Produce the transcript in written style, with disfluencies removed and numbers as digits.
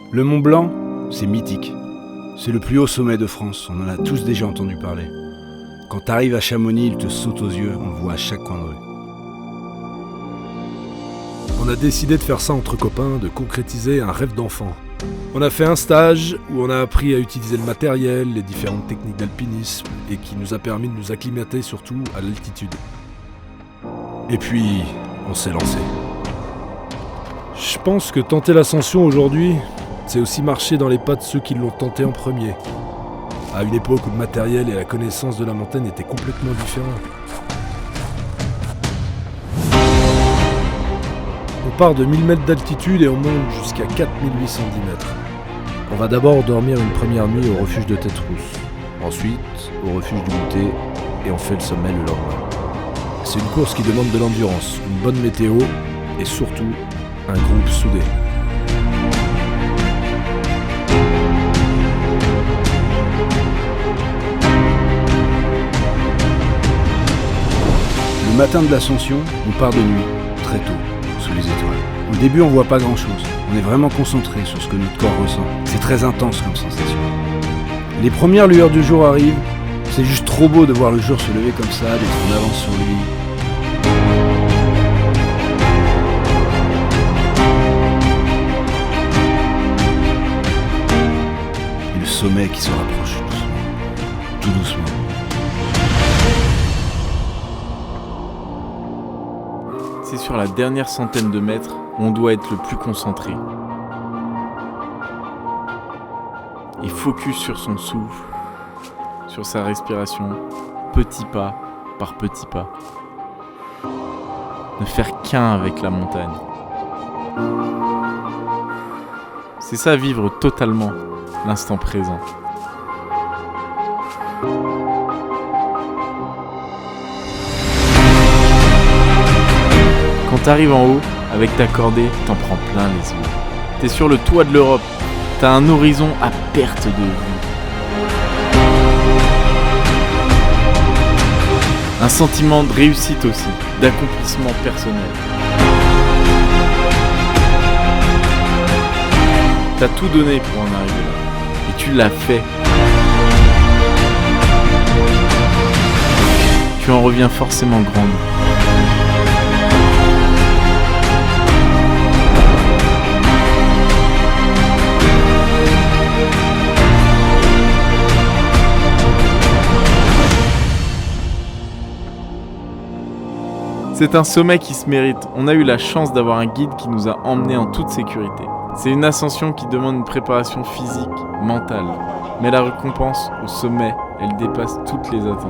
Le Mont Blanc, c'est mythique. C'est le plus haut sommet de France, on en a tous déjà entendu parler. Quand t'arrives à Chamonix, il te saute aux yeux, on le voit à chaque coin de rue. On a décidé de faire ça entre copains, de concrétiser un rêve d'enfant. On a fait un stage où on a appris à utiliser le matériel, les différentes techniques d'alpinisme, et qui nous a permis de nous acclimater surtout à l'altitude. Et puis, on s'est lancé. Je pense que tenter l'ascension aujourd'hui, c'est aussi marcher dans les pas de ceux qui l'ont tenté en premier. À une époque où le matériel et la connaissance de la montagne étaient complètement différents. On part de 1000 mètres d'altitude et on monte jusqu'à 4810 mètres. On va d'abord dormir une première nuit au refuge de Tête-Rousse, ensuite au refuge du Moutet, et on fait le sommet le lendemain. C'est une course qui demande de l'endurance, une bonne météo et surtout un groupe soudé. Le matin de l'ascension, on part de nuit, très tôt, sous les étoiles. Au début, on voit pas grand-chose. On est vraiment concentré sur ce que notre corps ressent. C'est très intense comme sensation. Les premières lueurs du jour arrivent. C'est juste trop beau de voir le jour se lever comme ça, d'être en avance sur lui. Et le sommet qui se rapproche doucement, tout doucement. C'est sur la dernière centaine de mètres où on doit être le plus concentré. Et focus sur son souffle, sur sa respiration, petit pas par petit pas. Ne faire qu'un avec la montagne. C'est ça, vivre totalement l'instant présent. Quand t'arrives en haut, avec ta cordée, t'en prends plein les yeux. T'es sur le toit de l'Europe, t'as un horizon à perte de vue. Un sentiment de réussite aussi, d'accomplissement personnel. T'as tout donné pour en arriver là, et tu l'as fait. Tu en reviens forcément grandi. C'est un sommet qui se mérite. On a eu la chance d'avoir un guide qui nous a emmenés en toute sécurité. C'est une ascension qui demande une préparation physique, mentale. Mais la récompense au sommet, elle dépasse toutes les attentes.